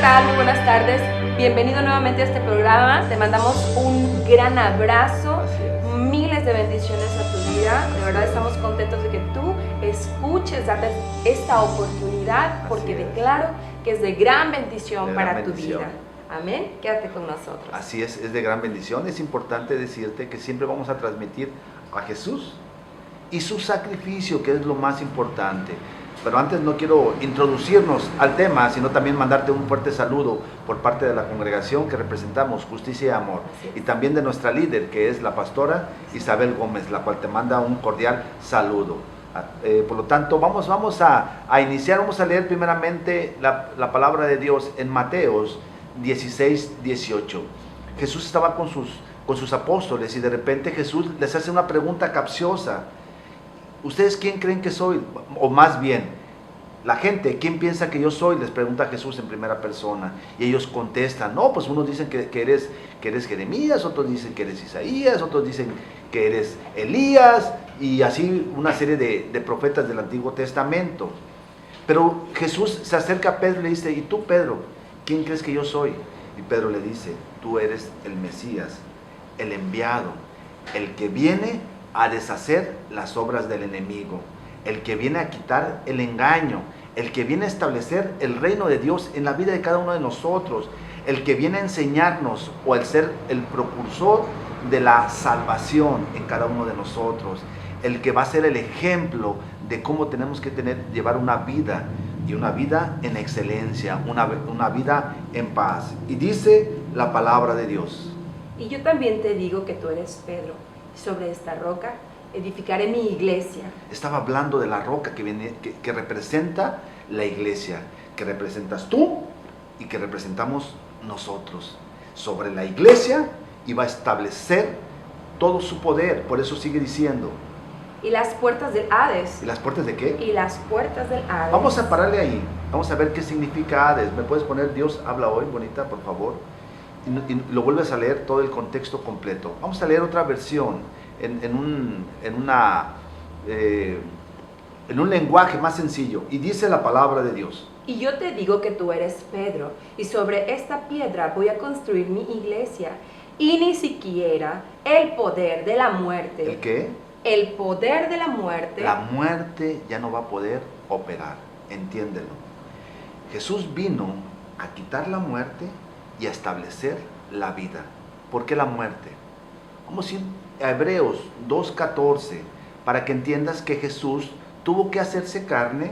tal? Muy buenas tardes. Bienvenido nuevamente a este programa. Te mandamos un gran abrazo, miles de bendiciones a tu vida. De verdad estamos contentos de que tú escuches, date esta oportunidad, porque declaro que es de gran bendición para tu vida. Amén. Quédate con nosotros. Así es de gran bendición. Es importante decirte que siempre vamos a transmitir a Jesús y su sacrificio, que es lo más importante. Pero antes no quiero introducirnos al tema, sino también mandarte un fuerte saludo por parte de la congregación que representamos, Justicia y Amor, y también de nuestra líder, que es la pastora Isabel Gómez, la cual te manda un cordial saludo. Por lo tanto, vamos a iniciar, vamos a leer primeramente la palabra de Dios en Mateos 16, 18. Jesús estaba con sus apóstoles y de repente Jesús les hace una pregunta capciosa. ¿Ustedes quién creen que soy? O más bien, la gente, ¿quién piensa que yo soy? Les pregunta Jesús en primera persona. Y ellos contestan, no, pues unos dicen que eres Jeremías, otros dicen que eres Isaías, otros dicen que eres Elías, y así una serie de profetas del Antiguo Testamento. Pero Jesús se acerca a Pedro y le dice, ¿y tú, Pedro, quién crees que yo soy? Y Pedro le dice, tú eres el Mesías, el enviado, el que viene a deshacer las obras del enemigo, el que viene a quitar el engaño, el que viene a establecer el reino de Dios en la vida de cada uno de nosotros, el que viene a enseñarnos o al ser el precursor de la salvación en cada uno de nosotros, el que va a ser el ejemplo de cómo tenemos que llevar una vida, y una vida en excelencia, una vida en paz. Y dice la palabra de Dios. Y yo también te digo que tú eres Pedro, y sobre esta roca edificaré mi iglesia. Estaba hablando de la roca que representa la iglesia, que representas tú y que representamos nosotros. Sobre la iglesia iba a establecer todo su poder. Por eso sigue diciendo. Y las puertas del Hades. ¿Y las puertas de qué? Y las puertas del Hades. Vamos a pararle ahí. Vamos a ver qué significa Hades. ¿Me puedes poner Dios habla hoy, bonita, por favor? Y lo vuelves a leer todo el contexto completo. Vamos a leer otra versión en un lenguaje más sencillo. Y dice la palabra de Dios. Y yo te digo que tú eres Pedro, y sobre esta piedra voy a construir mi iglesia, y ni siquiera el poder de la muerte. ¿El qué? El poder de la muerte. La muerte ya no va a poder operar, entiéndelo. Jesús vino a quitar la muerte y a establecer la vida. ¿Por qué la muerte? Vamos a ir a Hebreos 2:14, para que entiendas que Jesús tuvo que hacerse carne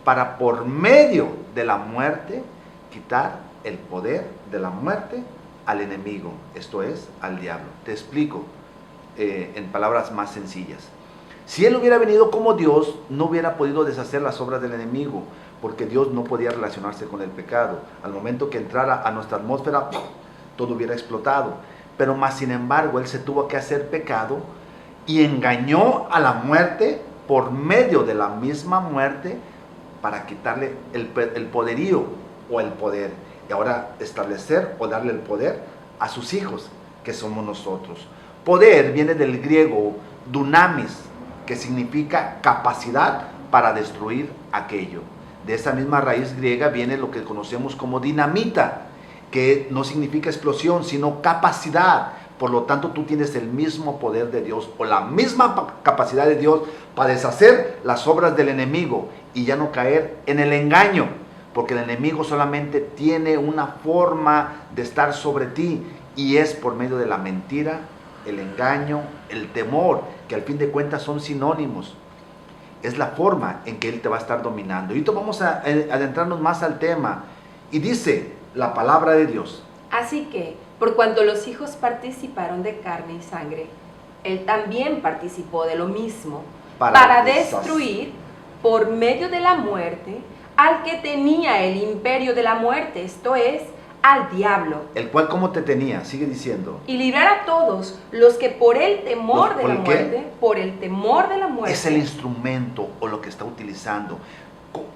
para, por medio de la muerte, quitar el poder de la muerte al enemigo, esto es, al diablo. Te explico en palabras más sencillas. Si Él hubiera venido como Dios, no hubiera podido deshacer las obras del enemigo, porque Dios no podía relacionarse con el pecado. Al momento que entrara a nuestra atmósfera, todo hubiera explotado. Pero más sin embargo, Él se tuvo que hacer pecado y engañó a la muerte por medio de la misma muerte para quitarle el poderío o el poder. Y ahora establecer o darle el poder a sus hijos, que somos nosotros. Poder viene del griego dunamis, que significa capacidad para destruir aquello. De esa misma raíz griega viene lo que conocemos como dinamita, que no significa explosión, sino capacidad. Por lo tanto, tú tienes el mismo poder de Dios o la misma capacidad de Dios para deshacer las obras del enemigo y ya no caer en el engaño, porque el enemigo solamente tiene una forma de estar sobre ti y es por medio de la mentira, el engaño, el temor, que al fin de cuentas son sinónimos. Es la forma en que Él te va a estar dominando. Y ahorita vamos a adentrarnos más al tema. Y dice la palabra de Dios. Así que, por cuanto los hijos participaron de carne y sangre, Él también participó de lo mismo, para destruir por medio de la muerte al que tenía el imperio de la muerte, esto es, al diablo. El cual, ¿cómo te tenía? Sigue diciendo. Y librar a todos los que por el temor de la muerte, por el temor de la muerte. Es el instrumento o lo que está utilizando.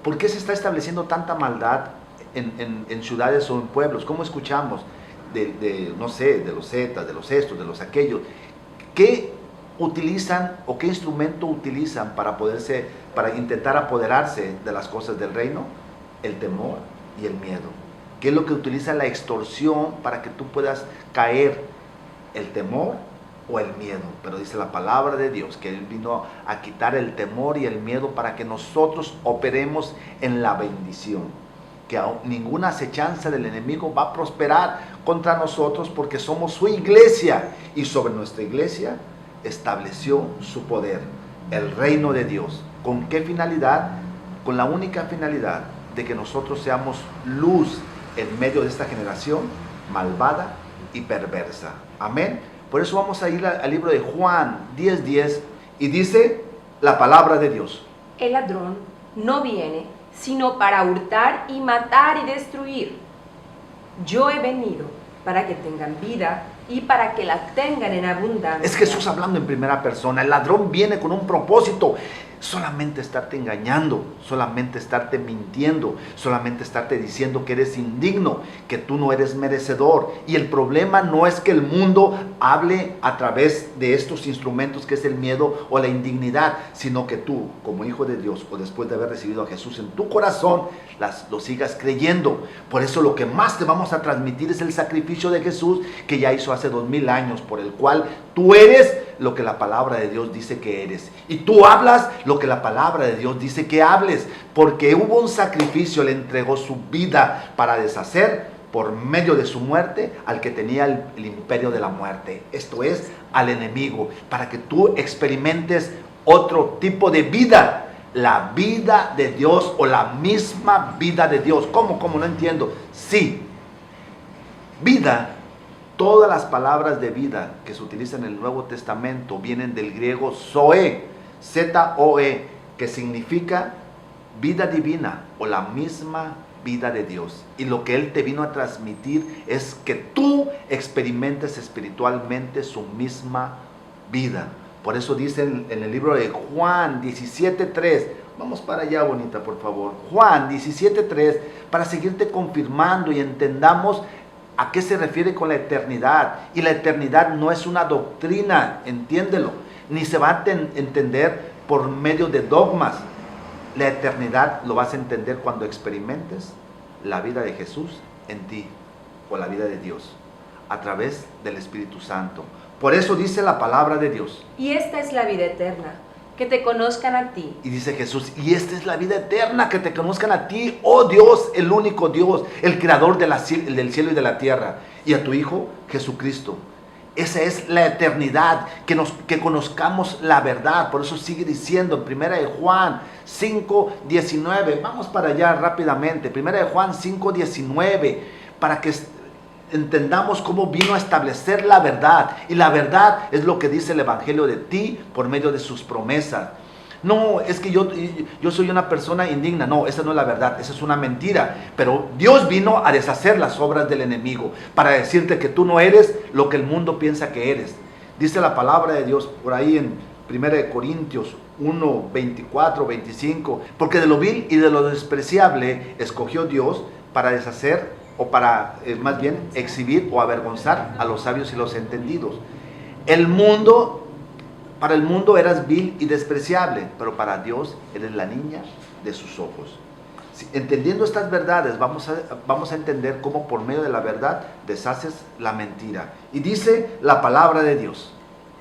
¿Por qué se está estableciendo tanta maldad en ciudades o en pueblos? ¿Cómo escuchamos no sé, de los zetas, de los estos, de los aquellos? ¿Qué utilizan o qué instrumento utilizan para intentar apoderarse de las cosas del reino? El temor y el miedo. que es lo que utiliza la extorsión para que tú puedas caer, el temor o el miedo. Pero dice la palabra de Dios que Él vino a quitar el temor y el miedo para que nosotros operemos en la bendición, que ninguna acechanza del enemigo va a prosperar contra nosotros, porque somos su iglesia, y sobre nuestra iglesia estableció su poder, el reino de Dios. ¿Con qué finalidad? Con la única finalidad de que nosotros seamos luz en medio de esta generación malvada y perversa. Amén. Por eso vamos a ir al libro de Juan 10:10, y dice la palabra de Dios: el ladrón no viene sino para hurtar y matar y destruir. Yo he venido para que tengan vida y para que la tengan en abundancia. Es Jesús hablando en primera persona. El ladrón viene con un propósito: solamente estarte engañando, solamente estarte mintiendo, solamente estarte diciendo que eres indigno, que tú no eres merecedor. Y el problema no es que el mundo hable a través de estos instrumentos que es el miedo o la indignidad, sino que tú, como hijo de Dios, o después de haber recibido a Jesús en tu corazón, lo sigas creyendo. Por eso lo que más te vamos a transmitir es el sacrificio de Jesús, que ya hizo hace 2000 años, por el cual tú eres lo que la palabra de Dios dice que eres, y tú hablas lo que la palabra de Dios dice que hables, porque hubo un sacrificio. Él entregó su vida para deshacer por medio de su muerte al que tenía el imperio de la muerte, esto es, al enemigo, para que tú experimentes otro tipo de vida, la vida de Dios, o la misma vida de Dios. ¿Cómo? No entiendo. Sí, vida. Todas las palabras de vida que se utilizan en el Nuevo Testamento vienen del griego zoe, Z-O-E, que significa vida divina o la misma vida de Dios. Y lo que Él te vino a transmitir es que tú experimentes espiritualmente su misma vida. Por eso dice en el libro de Juan 17:3, vamos para allá, bonita, por favor. Juan 17:3, para seguirte confirmando y entendamos ¿a qué se refiere con la eternidad? Y la eternidad no es una doctrina, entiéndelo, ni se va a entender por medio de dogmas. La eternidad lo vas a entender cuando experimentes la vida de Jesús en ti, o la vida de Dios, a través del Espíritu Santo. Por eso dice la palabra de Dios. Y esta es la vida eterna, que te conozcan a ti. Y dice Jesús, y esta es la vida eterna, que te conozcan a ti, oh Dios, el único Dios, el creador del cielo y de la tierra, y a tu Hijo Jesucristo. Esa es la eternidad, que conozcamos la verdad. Por eso sigue diciendo en 1 de Juan 5:19, vamos para allá rápidamente, 1 de Juan 5:19, para que entendamos cómo vino a establecer la verdad. Y la verdad es lo que dice el Evangelio de ti por medio de sus promesas. No, es que yo soy una persona indigna. No, esa no es la verdad, esa es una mentira. Pero Dios vino a deshacer las obras del enemigo, para decirte que tú no eres lo que el mundo piensa que eres. Dice la palabra de Dios por ahí en 1 de Corintios 1:24, 25, porque de lo vil y de lo despreciable escogió Dios para deshacer, o para, más bien, exhibir o avergonzar a los sabios y los entendidos. Para el mundo eras vil y despreciable, pero para Dios eres la niña de sus ojos. Entendiendo estas verdades, vamos a entender cómo por medio de la verdad deshaces la mentira. Y dice la palabra de Dios: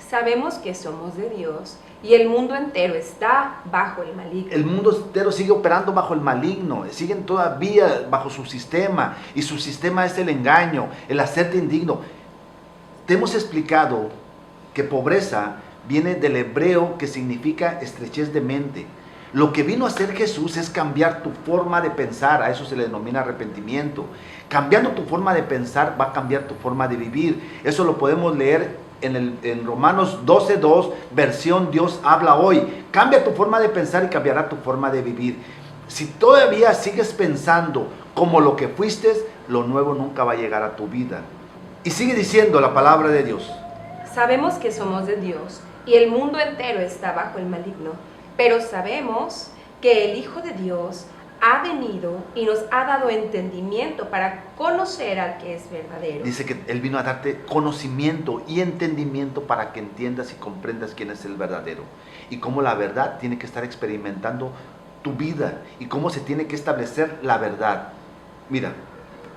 sabemos que somos de Dios, y el mundo entero está bajo el maligno. El mundo entero sigue operando bajo el maligno, siguen todavía bajo su sistema, y su sistema es el engaño, el hacerte indigno. Te hemos explicado que pobreza viene del hebreo, que significa estrechez de mente. Lo que vino a hacer Jesús es cambiar tu forma de pensar, a eso se le denomina arrepentimiento. Cambiando tu forma de pensar va a cambiar tu forma de vivir. Eso lo podemos leer en Romanos 12:2, versión Dios habla hoy. Cambia tu forma de pensar y cambiará tu forma de vivir. Si todavía sigues pensando como lo que fuiste, lo nuevo nunca va a llegar a tu vida. Y sigue diciendo la palabra de Dios: sabemos que somos de Dios, y el mundo entero está bajo el maligno, pero sabemos que el Hijo de Dios ha venido y nos ha dado entendimiento para conocer al que es verdadero. Dice que Él vino a darte conocimiento y entendimiento para que entiendas y comprendas quién es el verdadero, y cómo la verdad tiene que estar experimentando tu vida, y cómo se tiene que establecer la verdad. Mira,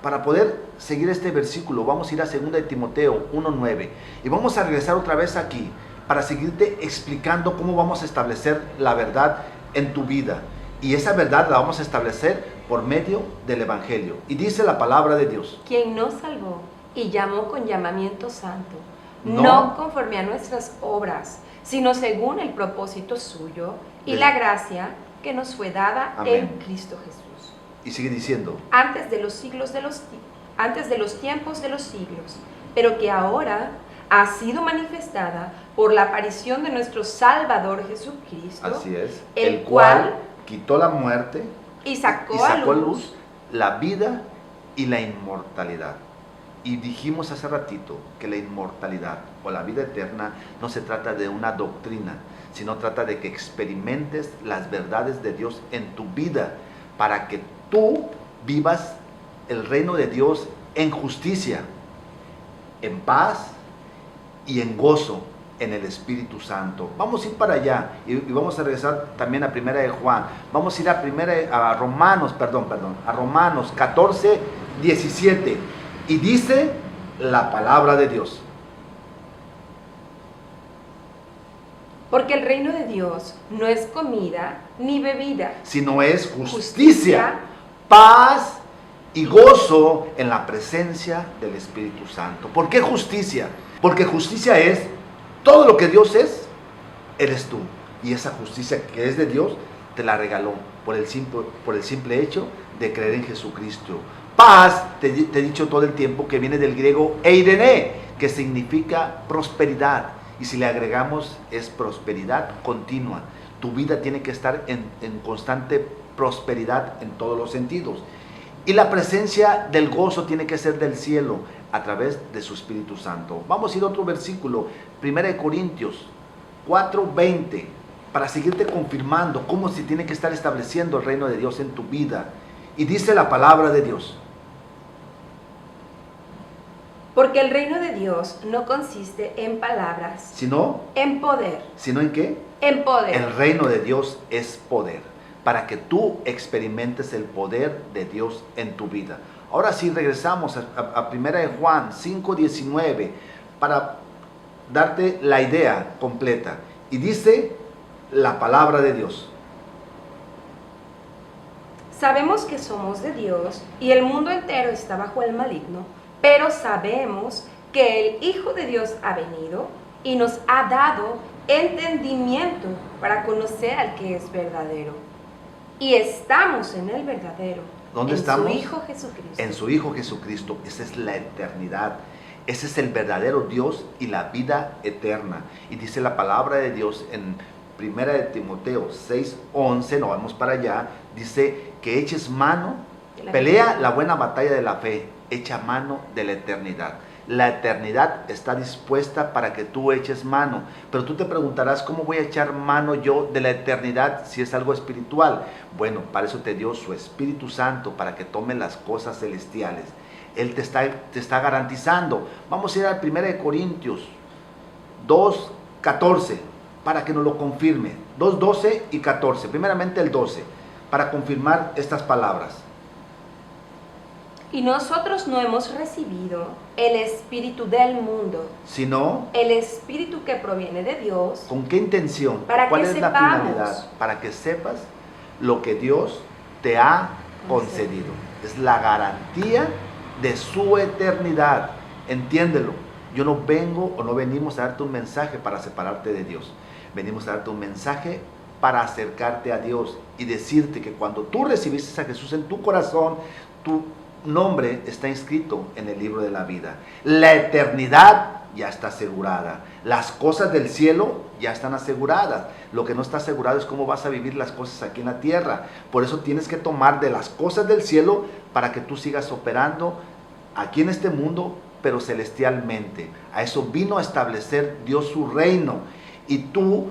para poder seguir este versículo, vamos a ir a 2 de Timoteo 1:9 y vamos a regresar otra vez aquí para seguirte explicando cómo vamos a establecer la verdad en tu vida. Y esa verdad la vamos a establecer por medio del Evangelio. Y dice la palabra de Dios: quien nos salvó y llamó con llamamiento santo, No. no conforme a nuestras obras, sino según el propósito suyo y la gracia que nos fue dada Amén. en Cristo Jesús. Y sigue diciendo: Antes de los tiempos de los siglos, pero que ahora ha sido manifestada por la aparición de nuestro Salvador Jesucristo, así es, el cual quitó la muerte y y sacó a luz la vida y la inmortalidad. Y dijimos hace ratito que la inmortalidad o la vida eterna no se trata de una doctrina, sino trata de que experimentes las verdades de Dios en tu vida para que tú vivas el reino de Dios en justicia, en paz y en gozo en el Espíritu Santo. Vamos a ir para allá y vamos a regresar también a Primera de Juan. Vamos a ir a Romanos 14:17 y dice la palabra de Dios: porque el reino de Dios no es comida ni bebida, sino es justicia, paz y gozo en la presencia del Espíritu Santo. ¿Por qué justicia? Porque justicia es todo lo que Dios es, eres tú. Y esa justicia que es de Dios, te la regaló por el simple hecho de creer en Jesucristo. Paz, te he dicho todo el tiempo, que viene del griego eirene, que significa prosperidad. Y si le agregamos, es prosperidad continua. Tu vida tiene que estar en constante prosperidad en todos los sentidos. Y la presencia del gozo tiene que ser del cielo a través de su Espíritu Santo. Vamos a ir a otro versículo, 1 Corintios 4:20, para seguirte confirmando cómo se tiene que estar estableciendo el reino de Dios en tu vida. Y dice la palabra de Dios: porque el reino de Dios no consiste en palabras, sino en poder. ¿Sino en qué? En poder. El reino de Dios es poder, para que tú experimentes el poder de Dios en tu vida. Ahora sí, regresamos a 1 de Juan 5:19 para darte la idea completa. Y dice la palabra de Dios: sabemos que somos de Dios y el mundo entero está bajo el maligno, pero sabemos que el Hijo de Dios ha venido y nos ha dado entendimiento para conocer al que es verdadero. Y estamos en el verdadero. ¿Dónde estamos? En su Hijo Jesucristo. En su Hijo Jesucristo. Esa es la eternidad. Ese es el verdadero Dios y la vida eterna. Y dice la palabra de Dios en 1 de Timoteo 6:11, no vamos para allá, dice que eches mano, pelea la buena batalla de la fe, echa mano de la eternidad. La eternidad está dispuesta para que tú eches mano. Pero tú te preguntarás, ¿cómo voy a echar mano yo de la eternidad si es algo espiritual? Bueno, para eso te dio su Espíritu Santo, para que tome las cosas celestiales. Él te está garantizando. Vamos a ir al 1 Corintios 2:14 para que nos lo confirme. 2:12 y 14. Primeramente el 12, para confirmar estas palabras. Y nosotros no hemos recibido el espíritu del mundo, sino el espíritu que proviene de Dios. ¿Con qué intención? Para ¿Cuál que es la sepamos. finalidad? Para que sepas lo que Dios te ha concedido. Es la garantía de su eternidad. Entiéndelo. Yo no vengo o no venimos a darte un mensaje para separarte de Dios. Venimos a darte un mensaje para acercarte a Dios y decirte que cuando tú recibiste a Jesús en tu corazón, tu nombre está inscrito en el libro de la vida. La eternidad ya está asegurada. Las cosas del cielo ya están aseguradas. Lo que no está asegurado es cómo vas a vivir las cosas aquí en la tierra. Por eso tienes que tomar de las cosas del cielo para que tú sigas operando aquí en este mundo, pero celestialmente. A eso vino a establecer Dios su reino. Y tú,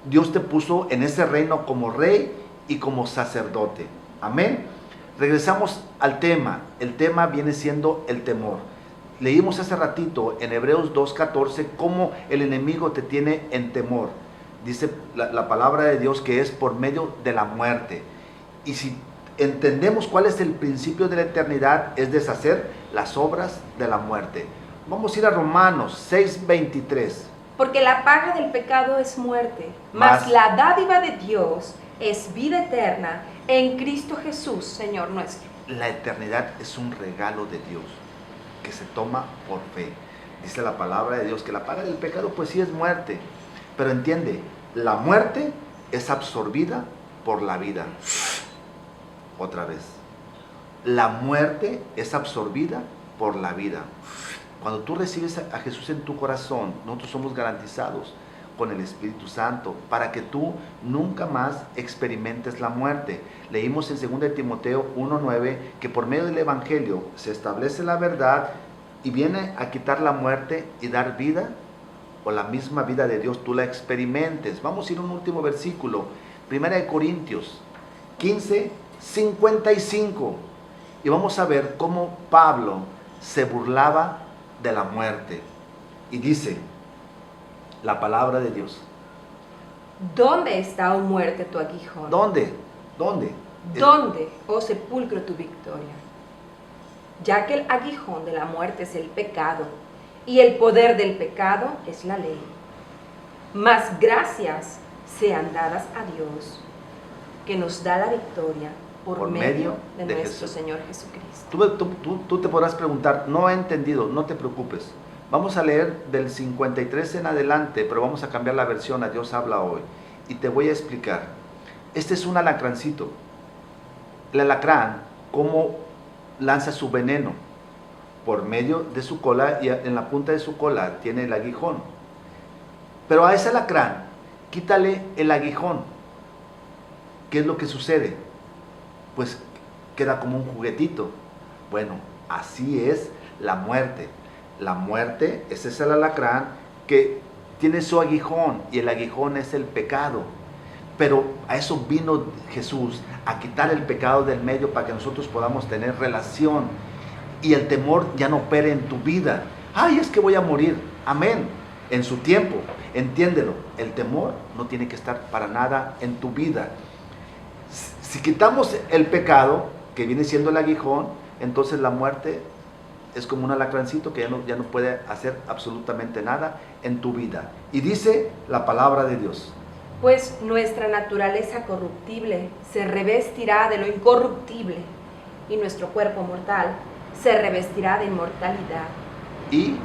Dios te puso en ese reino como rey y como sacerdote. Amén. Regresamos al tema. El tema viene siendo el temor. Leímos hace ratito en Hebreos 2:14 cómo el enemigo te tiene en temor. Dice la palabra de Dios que es por medio de la muerte. Y si entendemos cuál es el principio de la eternidad, es deshacer las obras de la muerte. Vamos a ir a Romanos 6:23. Porque la paga del pecado es muerte, mas la dádiva de Dios es vida eterna en Cristo Jesús, Señor nuestro. La eternidad es un regalo de Dios que se toma por fe. Dice la palabra de Dios que la paga del pecado pues sí es muerte. Pero entiende, la muerte es absorbida por la vida. Otra vez. La muerte es absorbida por la vida. Cuando tú recibes a Jesús en tu corazón, nosotros somos garantizados con el Espíritu Santo para que tú nunca más experimentes la muerte. Leímos en 2 Timoteo 1:9 que por medio del Evangelio se establece la verdad y viene a quitar la muerte y dar vida, o la misma vida de Dios tú la experimentes. Vamos a ir a un último versículo, 1 Corintios 15:55, y vamos a ver cómo Pablo se burlaba de la muerte. Y dice la palabra de Dios. ¿Dónde está, oh muerte, tu aguijón? ¿Dónde? ¿Dónde, oh sepulcro, tu victoria? Ya que el aguijón de la muerte es el pecado, y el poder del pecado es la ley. Mas gracias sean dadas a Dios, que nos da la victoria por medio de nuestro Señor Jesucristo. Tú te podrás preguntar, no he entendido, no te preocupes. Vamos a leer del 53 en adelante, pero vamos a cambiar la versión a Dios habla hoy. Y te voy a explicar. Este es un alacrancito. El alacrán, cómo lanza su veneno por medio de su cola, y en la punta de su cola tiene el aguijón. Pero a ese alacrán, quítale el aguijón. ¿Qué es lo que sucede? Pues queda como un juguetito. Bueno, así es la muerte. La muerte es ese alacrán que tiene su aguijón, y el aguijón es el pecado. Pero a eso vino Jesús, a quitar el pecado del medio para que nosotros podamos tener relación y el temor ya no opere en tu vida. Ay, es que voy a morir. Amén. En su tiempo, entiéndelo. El temor no tiene que estar para nada en tu vida. Si quitamos el pecado, que viene siendo el aguijón, entonces la muerte es como un alacrancito que ya no puede hacer absolutamente nada en tu vida. Y dice la palabra de Dios. Pues nuestra naturaleza corruptible se revestirá de lo incorruptible, y nuestro cuerpo mortal se revestirá de inmortalidad. Y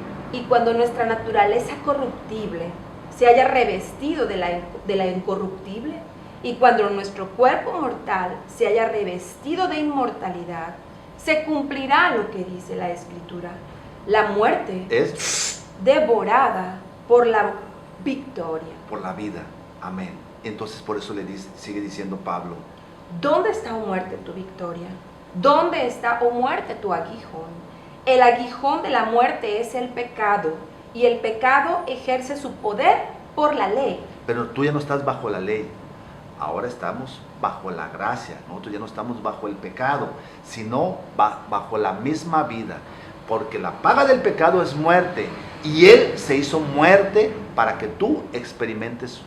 cuando nuestra naturaleza corruptible se haya revestido de la incorruptible, y cuando nuestro cuerpo mortal se haya revestido de inmortalidad, se cumplirá lo que dice la Escritura: la muerte es devorada por la victoria. Por la vida. Amén. Entonces por eso sigue diciendo Pablo: ¿dónde está, oh muerte, tu victoria? ¿Dónde está, oh muerte, tu aguijón? El aguijón de la muerte es el pecado, y el pecado ejerce su poder por la ley. Pero tú ya no estás bajo la ley. Ahora estamos bajo la gracia. Nosotros ya no estamos bajo el pecado, sino bajo la misma vida. Porque la paga del pecado es muerte, y Él se hizo muerte para que tú experimentes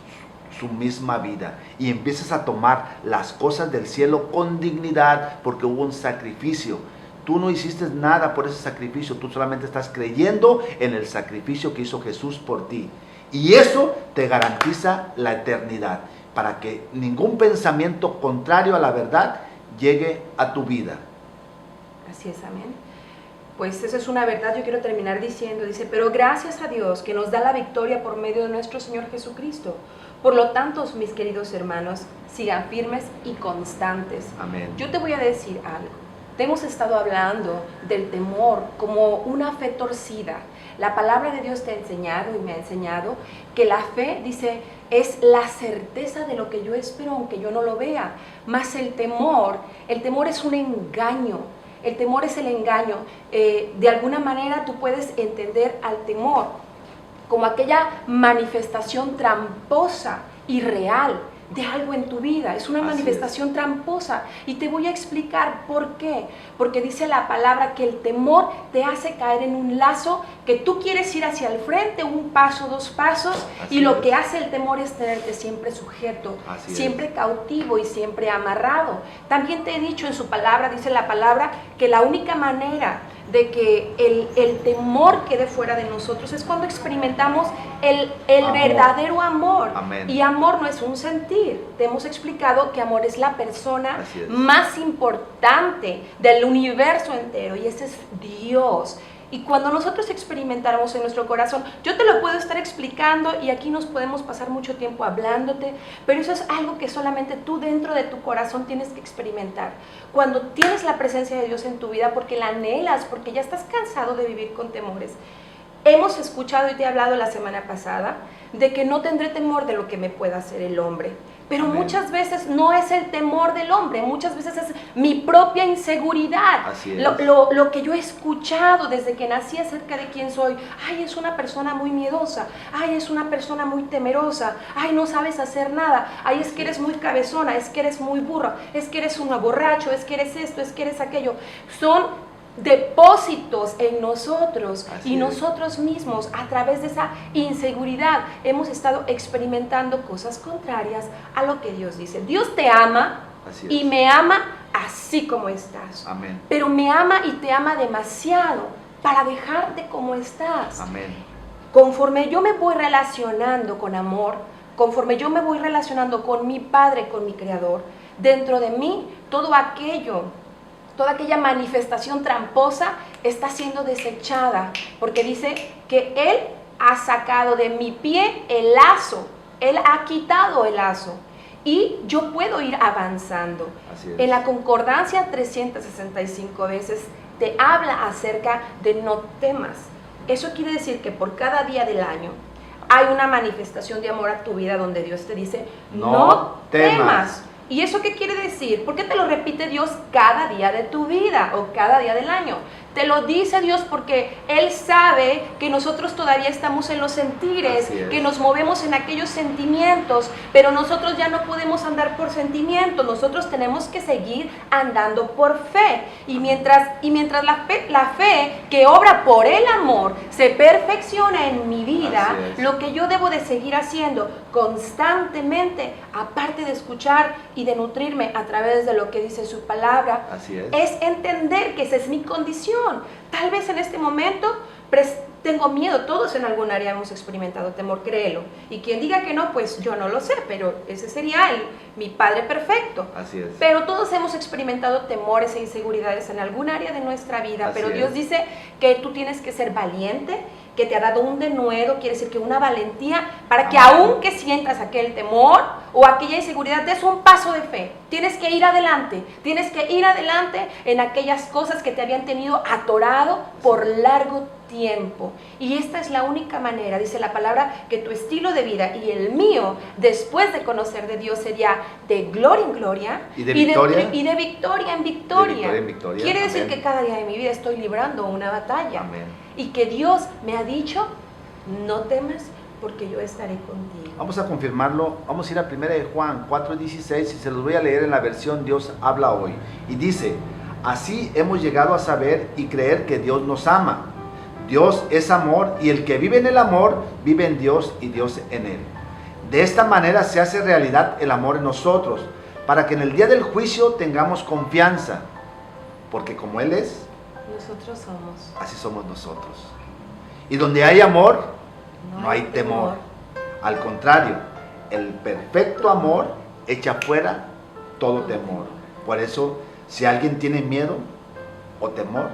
su misma vida y empieces a tomar las cosas del cielo con dignidad, porque hubo un sacrificio. Tú no hiciste nada por ese sacrificio, tú solamente estás creyendo en el sacrificio que hizo Jesús por ti. Y eso te garantiza la eternidad, para que ningún pensamiento contrario a la verdad llegue a tu vida. Así es, amén. Pues eso es una verdad. Yo quiero terminar diciendo, dice, pero gracias a Dios que nos da la victoria por medio de nuestro Señor Jesucristo. Por lo tanto, mis queridos hermanos, sigan firmes y constantes. Amén. Yo te voy a decir algo. Te hemos estado hablando del temor como una fe torcida. La palabra de Dios te ha enseñado y me ha enseñado que la fe, dice, es la certeza de lo que yo espero aunque yo no lo vea. Mas el temor es un engaño. El temor es el engaño. De alguna manera tú puedes entender al temor como aquella manifestación tramposa y real de algo en tu vida. Es una manifestación tramposa. Y te voy a explicar por qué. Porque dice la palabra que el temor te hace caer en un lazo que tú quieres ir hacia el frente, un paso, dos pasos, y lo que hace el temor es tenerte siempre sujeto, siempre cautivo y siempre amarrado. También te he dicho en su palabra, dice la palabra, que la única manera de que el temor quede fuera de nosotros es cuando experimentamos el verdadero amor. Amén. Y amor no es un sentir. Te hemos explicado que amor es la persona más importante del universo entero, y ese es Dios. Y cuando nosotros experimentamos en nuestro corazón, yo te lo puedo estar explicando y aquí nos podemos pasar mucho tiempo hablándote, pero eso es algo que solamente tú dentro de tu corazón tienes que experimentar. Cuando tienes la presencia de Dios en tu vida, porque la anhelas, porque ya estás cansado de vivir con temores. Hemos escuchado y te he hablado la semana pasada de que no tendré temor de lo que me pueda hacer el hombre. Pero muchas veces no es el temor del hombre, muchas veces es mi propia inseguridad. Así es. Lo que yo he escuchado desde que nací acerca de quién soy. Ay, es una persona muy miedosa. Ay, es una persona muy temerosa. Ay, no sabes hacer nada. Ay, es que eres muy cabezona, es que eres muy burra, es que eres un borracho, es que eres esto, es que eres aquello. Son depósitos en nosotros y nosotros mismos a través de esa inseguridad hemos estado experimentando cosas contrarias a lo que Dios dice. Dios te ama y me ama así como estás. Amén. Pero me ama y te ama demasiado para dejarte como estás. Amén. Conforme yo me voy relacionando con amor, conforme yo me voy relacionando con mi Padre, con mi Creador, dentro de mí toda aquella manifestación tramposa está siendo desechada, porque dice que Él ha sacado de mi pie el lazo, Él ha quitado el lazo y yo puedo ir avanzando. En la concordancia 365 veces te habla acerca de no temas. Eso quiere decir que por cada día del año hay una manifestación de amor a tu vida donde Dios te dice no temas. ¿Y eso qué quiere decir? ¿Por qué te lo repite Dios cada día de tu vida o cada día del año? Te lo dice Dios porque Él sabe que nosotros todavía estamos en los sentires, que nos movemos en aquellos sentimientos, pero nosotros ya no podemos andar por sentimientos, nosotros tenemos que seguir andando por fe. Y mientras la fe que obra por el amor se perfecciona en mi vida, lo que yo debo de seguir haciendo constantemente, aparte de escuchar y de nutrirme a través de lo que dice su palabra, es entender que esa es mi condición. Tal vez en este momento tengo miedo, todos en algún área hemos experimentado temor, créelo. Y quien diga que no, pues yo no lo sé, pero ese sería mi Padre perfecto. Así es. Pero todos hemos experimentado temores e inseguridades en algún área de nuestra vida, pero Dios dice que tú tienes que ser valiente, que te ha dado un denuedo, quiere decir que una valentía, para que aun que sientas aquel temor o aquella inseguridad, des un paso de fe. Tienes que ir adelante en aquellas cosas que te habían tenido atorado por largo tiempo. Y esta es la única manera, dice la palabra, que tu estilo de vida y el mío, después de conocer de Dios, sería de gloria en gloria y de victoria en victoria. Quiere decir que cada día de mi vida estoy librando una batalla. Amén. Y que Dios me ha dicho, no temas porque yo estaré contigo. Vamos a confirmarlo, vamos a ir a 1 de Juan 4:16 y se los voy a leer en la versión Dios habla hoy. Y dice, así hemos llegado a saber y creer que Dios nos ama. Dios es amor y el que vive en el amor vive en Dios y Dios en él. De esta manera se hace realidad el amor en nosotros, para que en el día del juicio tengamos confianza, porque como Él es, nosotros somos. Así somos nosotros. Y donde hay amor, no hay temor. Al contrario, el perfecto amor echa fuera todo temor. Por eso, si alguien tiene miedo o temor,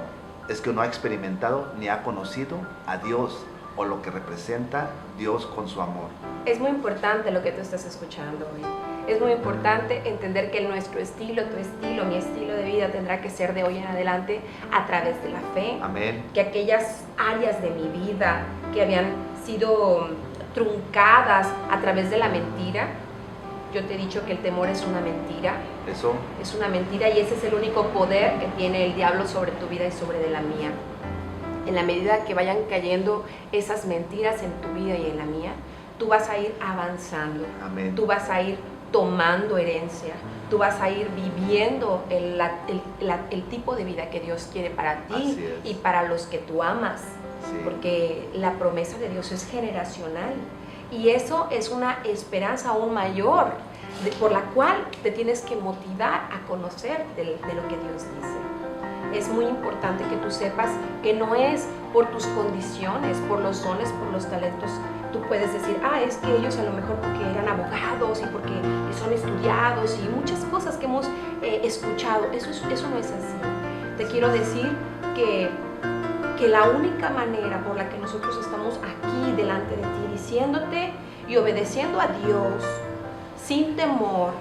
es que no ha experimentado ni ha conocido a Dios o lo que representa Dios con su amor. Es muy importante lo que tú estás escuchando hoy. Es muy importante entender que nuestro estilo, tu estilo, mi estilo de vida tendrá que ser de hoy en adelante a través de la fe. Amén. Que aquellas áreas de mi vida que habían sido truncadas a través de la mentira, yo te he dicho que el temor es una mentira. Eso. Es una mentira y ese es el único poder que tiene el diablo sobre tu vida y sobre de la mía. En la medida que vayan cayendo esas mentiras en tu vida y en la mía, tú vas a ir avanzando. Amén. Tú vas a ir tomando herencia. Tú vas a ir viviendo el tipo de vida que Dios quiere para ti y para los que tú amas. Sí. Porque la promesa de Dios es generacional. Y eso es una esperanza aún mayor, por la cual te tienes que motivar a conocer de lo que Dios dice. Es muy importante que tú sepas que no es por tus condiciones, por los dones, por los talentos. Tú puedes decir, es que ellos a lo mejor porque eran abogados y porque son estudiados y muchas cosas que hemos escuchado. Eso no es así. Te quiero decir que la única manera por la que nosotros estamos aquí delante de ti, diciéndote y obedeciendo a Dios, sin temor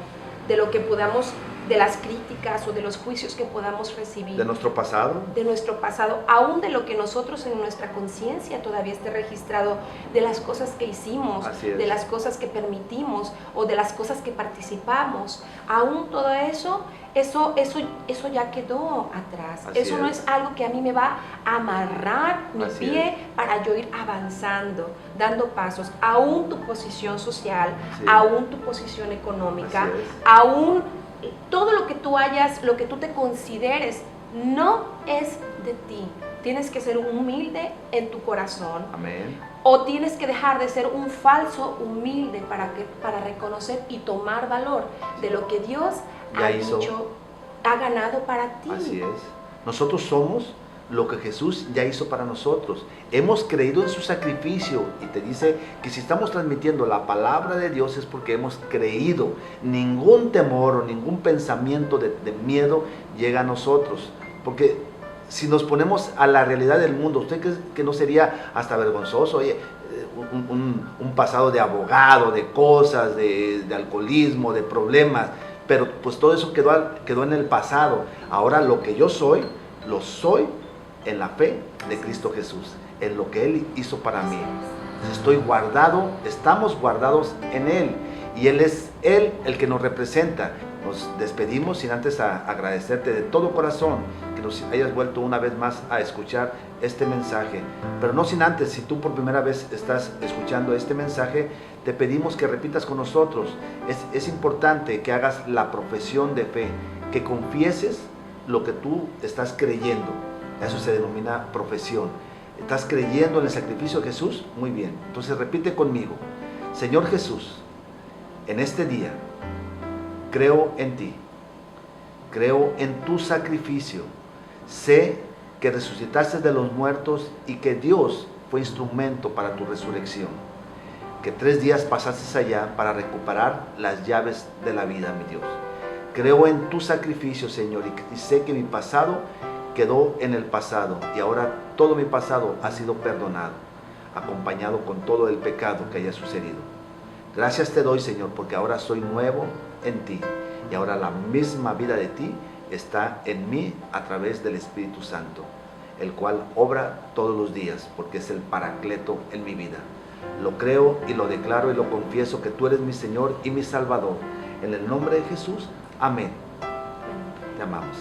de lo que podamos, de las críticas o de los juicios que podamos recibir. De nuestro pasado. De nuestro pasado, aún de lo que nosotros en nuestra conciencia todavía esté registrado, de las cosas que hicimos, de las cosas que permitimos o de las cosas que participamos. Aún todo eso ya quedó atrás. Eso no es algo que a mí me va a amarrar mi pie para yo ir avanzando, dando pasos. Aún tu posición social, aún tu posición económica, aún todo lo que tú hayas, lo que tú te consideres, no es de ti. Tienes que ser humilde en tu corazón. Amén. O tienes que dejar de ser un falso humilde para reconocer y tomar valor de lo que Dios ha ganado para ti. Así es. Nosotros somos lo que Jesús ya hizo para nosotros. Hemos creído en su sacrificio y te dice que si estamos transmitiendo la palabra de Dios es porque hemos creído. Ningún temor o ningún pensamiento de miedo llega a nosotros. Porque si nos ponemos a la realidad del mundo, ¿usted cree que no sería hasta vergonzoso? Oye, un pasado de abogado, de cosas, de alcoholismo, de problemas, pero pues todo eso quedó en el pasado. Ahora lo que yo soy, lo soy en la fe de Cristo Jesús, en lo que Él hizo para mí. Estamos guardados en Él, y Él es el que nos representa. Nos despedimos sin antes agradecerte de todo corazón que nos hayas vuelto una vez más a escuchar este mensaje. Pero no sin antes, si tú por primera vez estás escuchando este mensaje, te pedimos que repitas con nosotros. Es importante que hagas la profesión de fe, que confieses lo que tú estás creyendo. Eso se denomina profesión. ¿Estás creyendo en el sacrificio de Jesús? Muy bien. Entonces repite conmigo. Señor Jesús, en este día creo en ti. Creo en tu sacrificio. Sé que resucitaste de los muertos y que Dios fue instrumento para tu resurrección. Que 3 días pasaste allá para recuperar las llaves de la vida, mi Dios. Creo en tu sacrificio, Señor, y sé que mi pasado quedó en el pasado y ahora todo mi pasado ha sido perdonado, acompañado con todo el pecado que haya sucedido. Gracias te doy, Señor, porque ahora soy nuevo en ti y ahora la misma vida de ti está en mí a través del Espíritu Santo, el cual obra todos los días porque es el Paracleto en mi vida. Lo creo y lo declaro y lo confieso que tú eres mi Señor y mi Salvador. En el nombre de Jesús, amén. Te amamos.